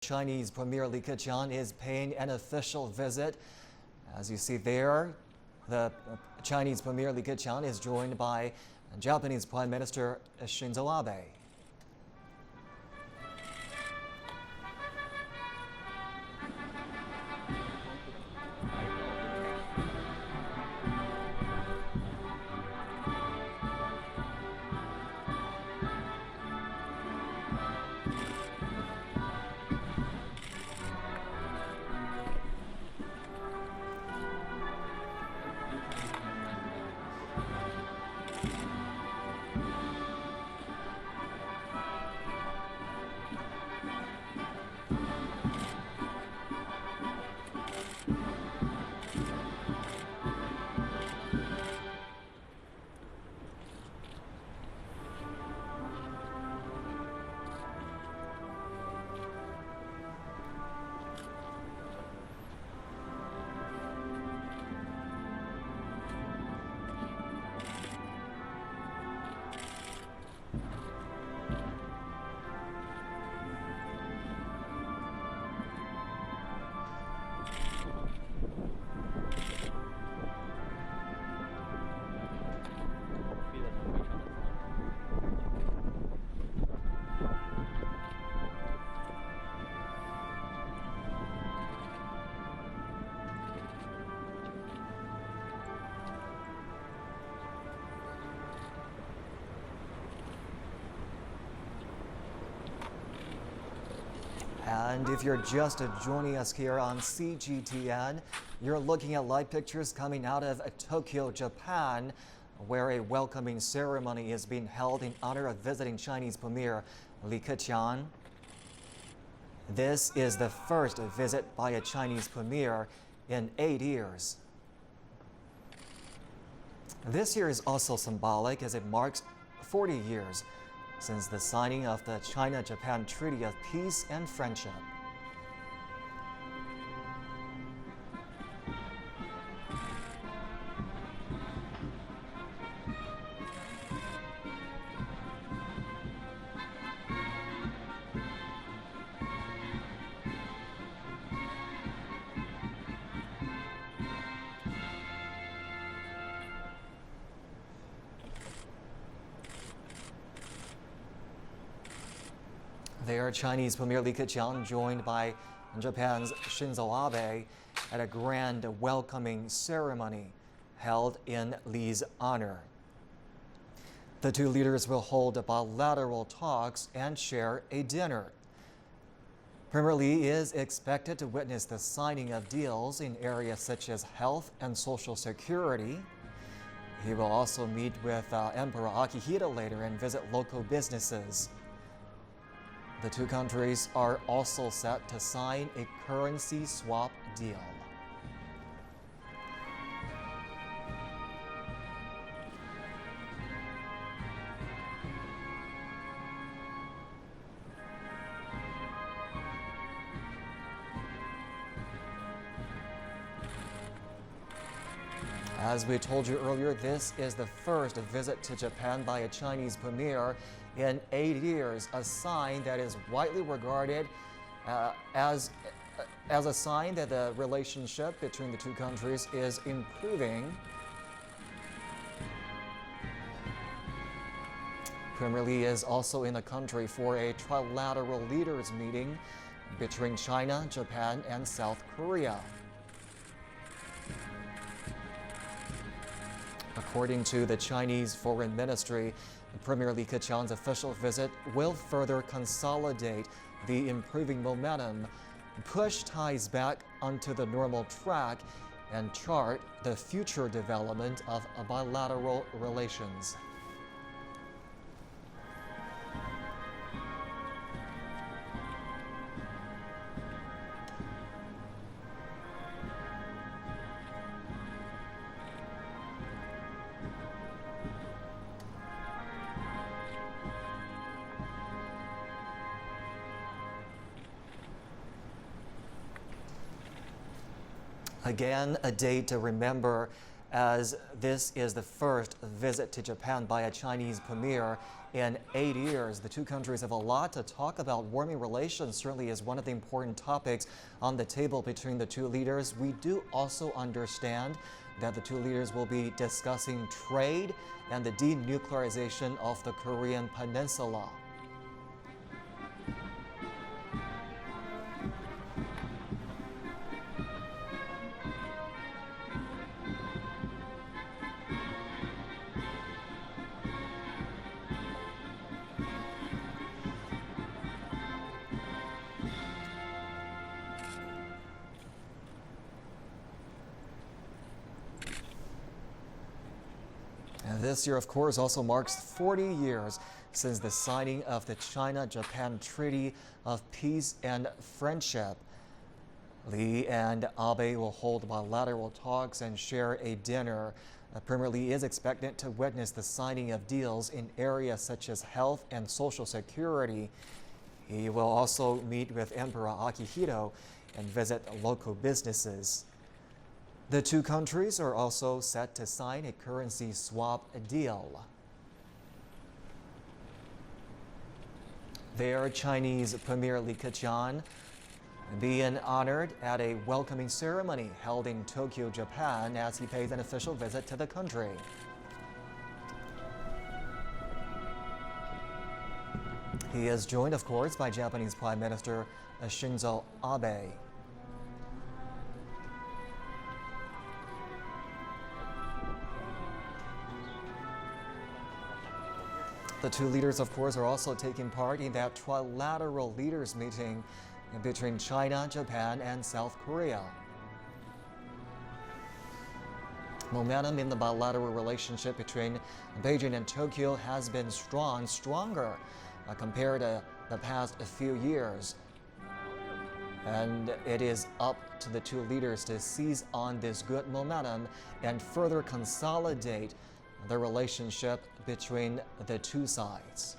Chinese Premier Li Keqiang is paying an official visit. As you see there, the Chinese Premier Li Keqiang is joined by Japanese Prime Minister Shinzo Abe. And if you're just joining us here on CGTN, you're looking at live pictures coming out of Tokyo, Japan, where a welcoming ceremony is being held in honor of visiting Chinese Premier Li Keqiang. This is the first visit by a Chinese premier in 8 years. This year is also symbolic as it marks 40 years since the signing of the China-Japan Treaty of Peace and Friendship. There, Chinese Premier Li Keqiang joined by Japan's Shinzo Abe at a grand welcoming ceremony held in Li's honor. The two leaders will hold bilateral talks and share a dinner. Premier Li is expected to witness the signing of deals in areas such as health and social security. He will also meet with Emperor Akihito later and visit local businesses. The two countries are also set to sign a currency swap deal. As we told you earlier, this is the first visit to Japan by a Chinese premier in 8 years, a sign that is widely regarded as a sign that the relationship between the two countries is improving. Premier Li is also in the country for a trilateral leaders meeting between China, Japan, and South Korea. According to the Chinese Foreign Ministry, Premier Li Keqiang's official visit will further consolidate the improving momentum, push ties back onto the normal track, and chart the future development of bilateral relations. Again, a date to remember, as this is the first visit to Japan by a Chinese premier in 8 years. The two countries have a lot to talk about. Warming relations certainly is one of the important topics on the table between the two leaders. We do also understand that the two leaders will be discussing trade and the denuclearization of the Korean Peninsula. And this year, of course, also marks 40 years since the signing of the China-Japan Treaty of Peace and Friendship. Li and Abe will hold bilateral talks and share a dinner. Premier Li is expected to witness the signing of deals in areas such as health and social security. He will also meet with Emperor Akihito and visit local businesses. The two countries are also set to sign a currency swap deal. There, Chinese Premier Li Keqiang being honored at a welcoming ceremony held in Tokyo, Japan, as he pays an official visit to the country. He is joined, of course, by Japanese Prime Minister Shinzo Abe. The two leaders, of course, are also taking part in that trilateral leaders meeting between China, Japan, and South Korea. Momentum in the bilateral relationship between Beijing and Tokyo has been stronger compared to the past few years. And it is up to the two leaders to seize on this good momentum and further consolidate the relationship between the two sides.